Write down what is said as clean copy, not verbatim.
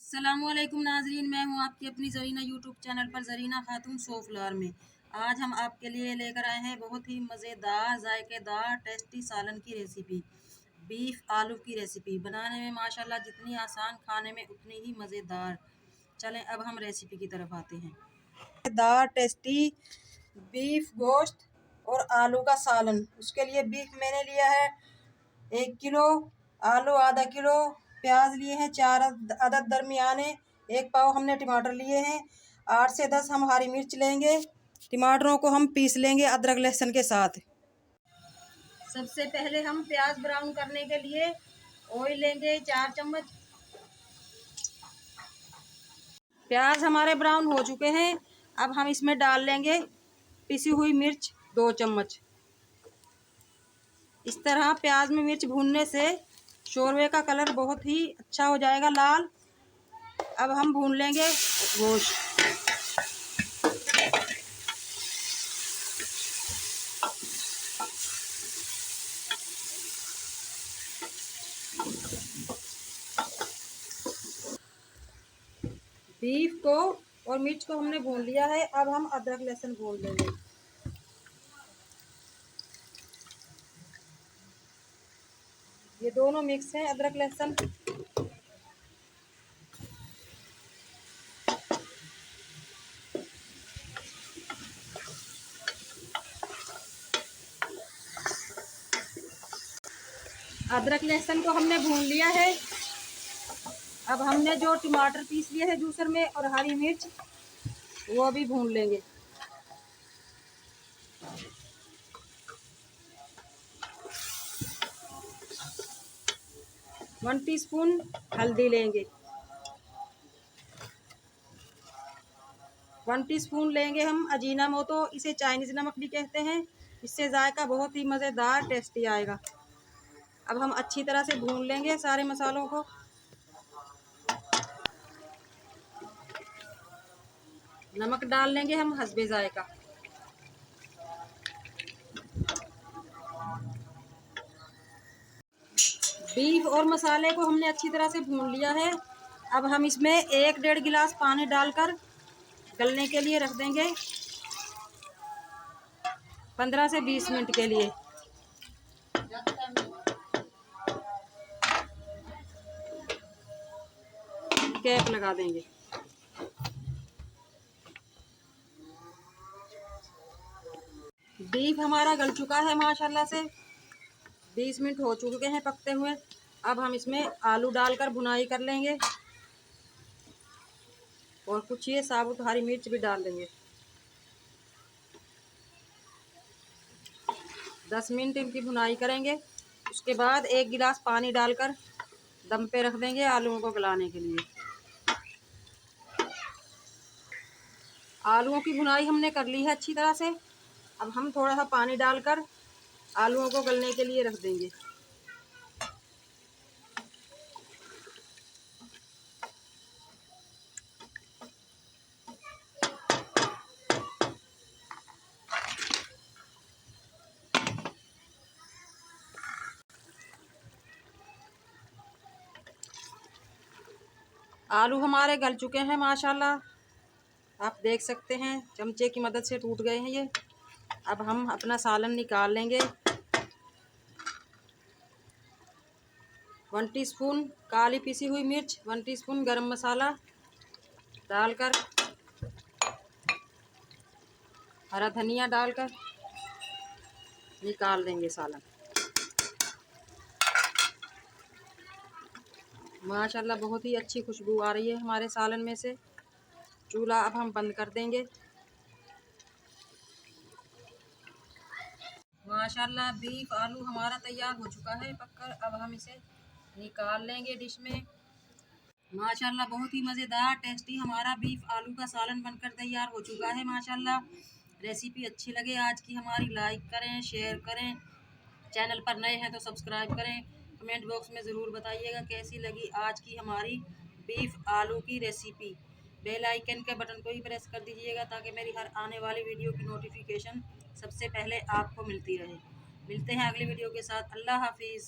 अस्सलामुअलैकुम नाजरीन, मैं हूं आपकी अपनी ज़रीना यूट्यूब चैनल पर ज़रीना खातून सोफ्लावर में। आज हम आपके लिए लेकर आए हैं बहुत ही मज़ेदार जायकेदार टेस्टी सालन की रेसिपी। बीफ आलू की रेसिपी बनाने में माशाल्लाह जितनी आसान, खाने में उतनी ही मज़ेदार। चलें अब हम रेसिपी की तरफ आते हैं। मज़ेदार टेस्टी बीफ गोश्त और आलू का सालन। उसके लिए बीफ मैंने लिया है 1 किलो, आलू आधा किलो, प्याज लिए हैं 4 अदद दरमियाने, 1 पाव हमने टमाटर लिए हैं, 8 से 10 हम हरी मिर्च लेंगे। टमाटरों को हम पीस लेंगे अदरक लहसुन के साथ। सबसे पहले हम प्याज ब्राउन करने के लिए ऑयल लेंगे 4 चम्मच। प्याज हमारे ब्राउन हो चुके हैं। अब हम इसमें डाल लेंगे पिसी हुई मिर्च 2 चम्मच। इस तरह प्याज में मिर्च भूनने से शोरबे का कलर बहुत ही अच्छा हो जाएगा, लाल। अब हम भून लेंगे गोश्त। बीफ को और मिर्च को हमने भून लिया है। अब हम अदरक लहसुन भून लेंगे। ये दोनों मिक्स हैं, अदरक लहसुन। अदरक लहसुन को हमने भून लिया है। अब हमने जो टमाटर पीस लिए हैं जूसर में और हरी मिर्च, वो भी भून लेंगे। वन टीस्पून हल्दी लेंगे। 1 टीस्पून लेंगे हम अजीनामोटो, इसे चाइनीज़ नमक भी कहते हैं। इससे जायका बहुत ही मज़ेदार टेस्टी आएगा। अब हम अच्छी तरह से भून लेंगे सारे मसालों को। नमक डाल लेंगे हम हस्बे जायका। बीफ और मसाले को हमने अच्छी तरह से भून लिया है। अब हम इसमें 1-1.5 गिलास पानी डालकर गलने के लिए रख देंगे 15 से 20 मिनट के लिए। कैप लगा देंगे। बीफ हमारा गल चुका है माशाल्लाह से। 20 मिनट हो चुके हैं पकते हुए। अब हम इसमें आलू डालकर भुनाई कर लेंगे और कुछ ये साबुत हरी मिर्च भी डाल देंगे। 10 मिनट इनकी भुनाई करेंगे। उसके बाद 1 गिलास पानी डालकर दम पे रख देंगे आलूओं को गलाने के लिए। आलूओं की भुनाई हमने कर ली है अच्छी तरह से। अब हम थोड़ा सा पानी डालकर आलूओं को गलने के लिए रख देंगे। आलू हमारे गल चुके हैं माशाल्लाह। आप देख सकते हैं चमचे की मदद से टूट गए हैं ये। अब हम अपना सालन निकाल लेंगे। 1 टीस्पून काली पिसी हुई मिर्च, 1 टीस्पून गरम मसाला डालकर, हरा धनिया डालकर निकाल देंगे सालन। माशाल्लाह बहुत ही अच्छी खुशबू आ रही है हमारे सालन में से। चूल्हा अब हम बंद कर देंगे। माशाल्लाह बीफ आलू हमारा तैयार हो चुका है पककर। अब हम इसे निकाल लेंगे डिश में। माशाल्लाह बहुत ही मज़ेदार टेस्टी हमारा बीफ आलू का सालन बनकर तैयार हो चुका है माशाल्लाह। रेसिपी अच्छी लगे आज की हमारी, लाइक करें, शेयर करें। चैनल पर नए हैं तो सब्सक्राइब करें। कमेंट बॉक्स में ज़रूर बताइएगा कैसी लगी आज की हमारी बीफ आलू की रेसिपी। बेल आइकन के बटन को ही प्रेस कर दीजिएगा ताकि मेरी हर आने वाली वीडियो की नोटिफिकेशन सबसे पहले आपको मिलती रहे। मिलते हैं अगली वीडियो के साथ। अल्लाह हाफिज़।